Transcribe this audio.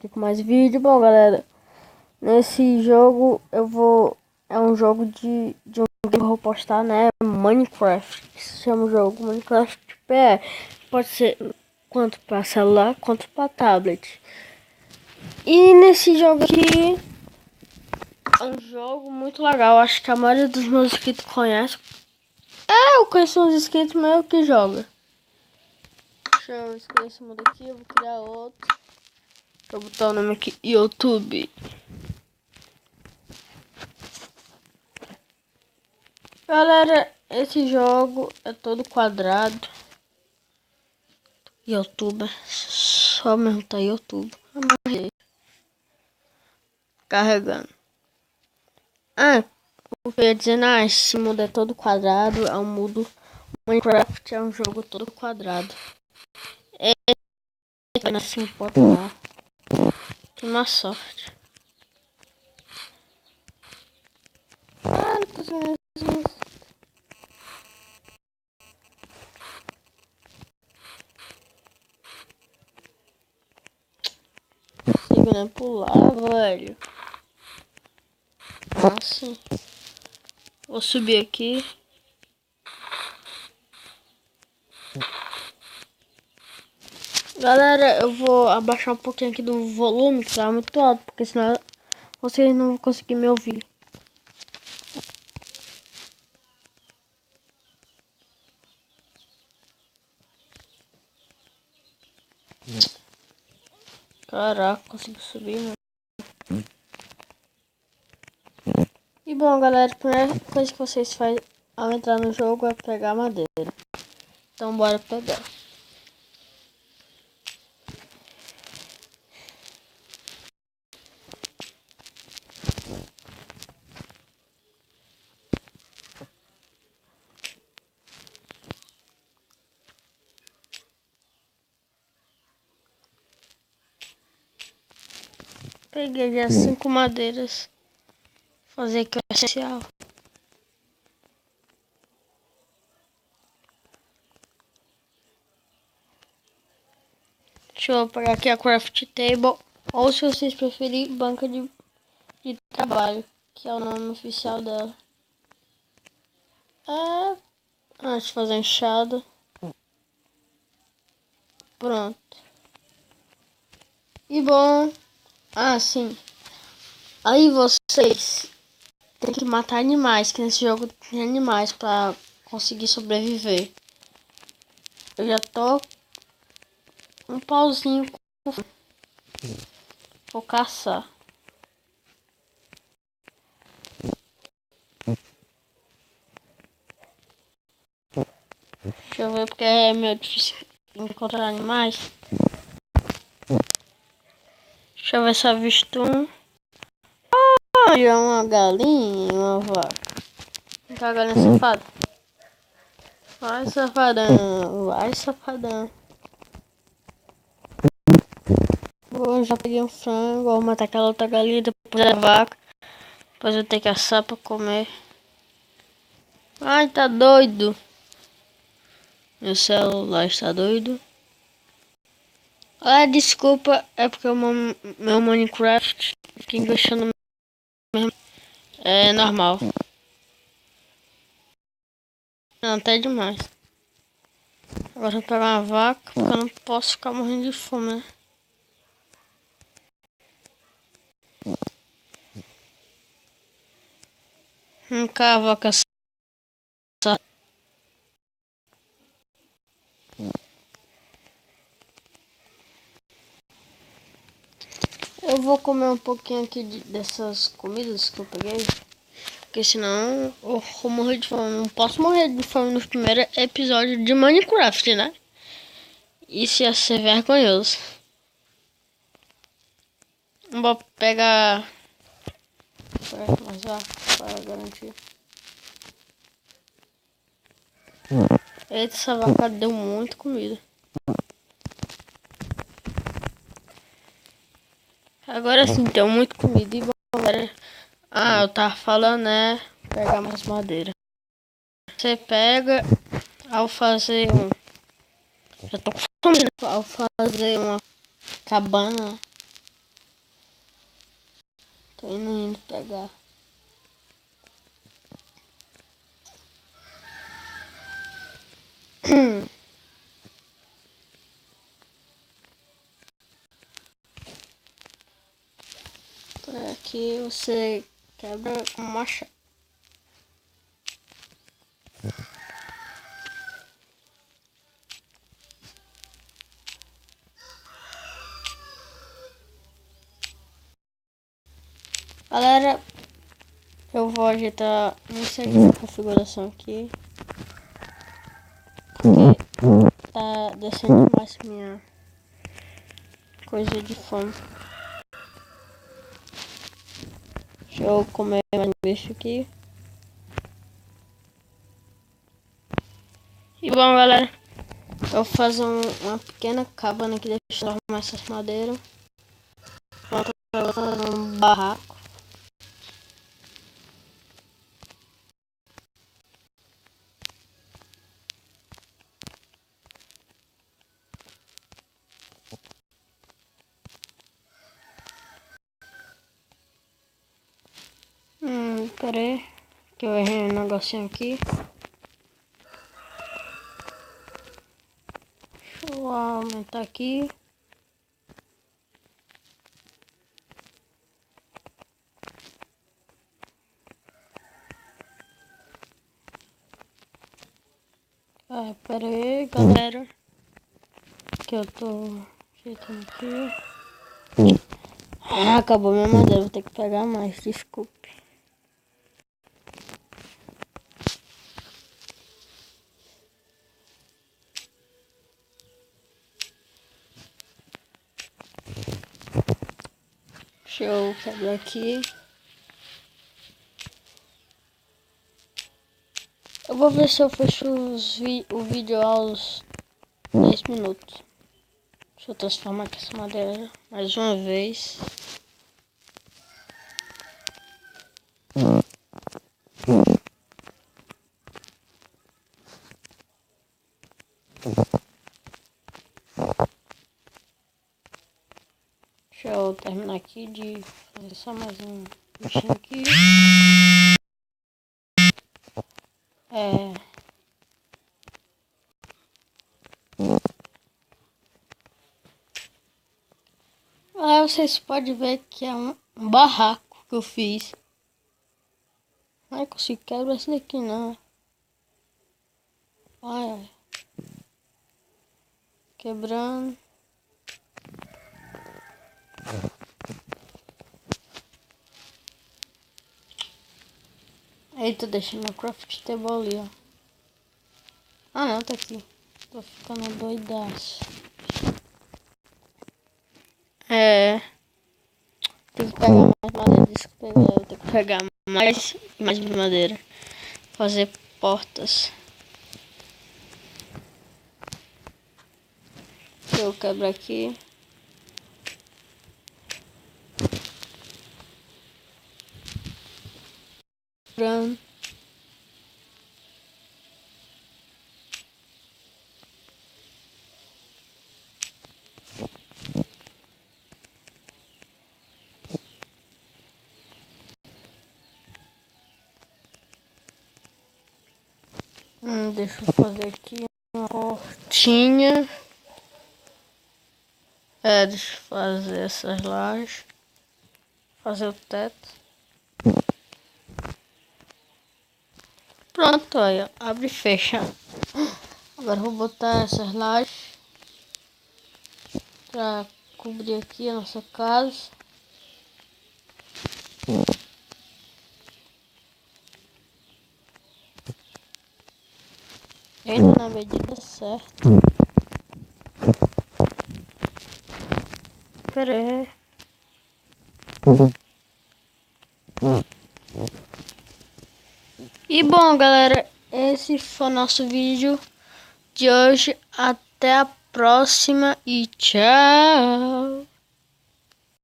aqui com mais vídeo. Bom, galera, nesse jogo é um jogo de um game que eu vou postar, né? Minecraft, que se chama o jogo Minecraft PE. Pode ser quanto para celular, quanto para tablet. E nesse jogo aqui é um jogo muito legal. Acho que a maioria dos meus inscritos conhece. Eu conheço uns inscritos meus que joga. Deixa eu escolher esse mundo aqui, eu vou criar outro. Vou botar o nome aqui, YouTube. Galera, esse jogo é todo quadrado. YouTube, só mesmo tá YouTube. Carregando. O que eu ia dizer, esse mundo é todo quadrado, é um mundo. Minecraft é um jogo todo quadrado. Assim, pode lá. Que má sorte. Não tô sabendo isso. Conseguindo pular, velho. Assim. Vou subir aqui. Galera, eu vou abaixar um pouquinho aqui do volume, que tá muito alto, porque senão vocês não vão conseguir me ouvir. Caraca, consegui subir, mano. E bom, galera, a primeira coisa que vocês fazem ao entrar no jogo é pegar madeira. Então bora pegar. Peguei já 5 madeiras. Fazer aqui o essencial. Deixa eu pegar aqui a craft table. Ou se vocês preferirem, banca de trabalho, que é o nome oficial dela. Antes de fazer enxada. Pronto. E bom. Sim. Aí vocês tem que matar animais, que nesse jogo tem animais pra conseguir sobreviver. Eu já tô um pauzinho. Vou caçar. Deixa eu ver, porque é meio difícil encontrar animais. Deixa eu ver se eu avisto um. Olha, uma galinha, uma vaca. Então a galinha safada. Vai, safadão. Vai, safadão. Bom, já peguei um frango. Vou matar aquela outra galinha, depois a vaca. Depois eu tenho que assar pra comer. Ai, tá doido. Meu celular está doido. Desculpa, é porque o meu Minecraft aqui encaixando mesmo. É normal. Não, até demais. Agora eu vou pegar uma vaca, porque eu não posso ficar morrendo de fome, né? Cá a vaca só. Eu vou comer um pouquinho aqui dessas comidas que eu peguei. Porque senão eu vou morrer de fome. Não posso morrer de fome no primeiro episódio de Minecraft, né? Isso ia ser vergonhoso. Vou pegar mais para garantir. Eita, essa vaca deu muito comida. Agora sim, deu muito comida. E bom, galera. Eu tava falando, né? Pegar mais madeira. Você pega ao fazer já tô com fome, né? Ao fazer uma cabana. Tô indo pegar. Por aqui você quebra com machado. Galera, eu vou ajeitar essa configuração aqui, porque tá descendo mais minha coisa de fome. Deixa eu comer mais um bicho aqui. E bom, galera, eu vou fazer uma pequena cabana aqui, deixa eu arrumar essas madeiras. Pronto, eu vou fazer um barraco. Pera aí, que eu errei um negocinho aqui. Deixa eu aumentar aqui. Pera aí, galera, que eu tô ajeitando aqui. Acabou minha madeira, vou ter que pegar mais, desculpe. Deixa eu quebrar aqui. Eu vou ver se eu fecho o vídeo aos 10 minutos. Deixa eu transformar aqui essa madeira mais uma vez. Deixa eu terminar aqui de fazer só mais um bichinho aqui. Vocês podem ver que é um barraco que eu fiz. Não consigo quebrar esse daqui não. Ai. Quebrando. Eita, deixa meu craft table ali, ó. Ah não, tá aqui. Tô ficando doidaço. Tem que pegar mais madeira. Desculpa, eu tenho que pegar mais madeira. Fazer portas. Eu quebro aqui. Quebrando. Deixa eu fazer aqui uma portinha. Deixa eu fazer essas lajes. Fazer o teto. Pronto, aí, ó, abre e fecha. Agora eu vou botar essas lajes pra cobrir aqui a nossa casa. Entra na medida certa. Pera aí. E bom, galera, esse foi o nosso vídeo de hoje. Até a próxima e tchau!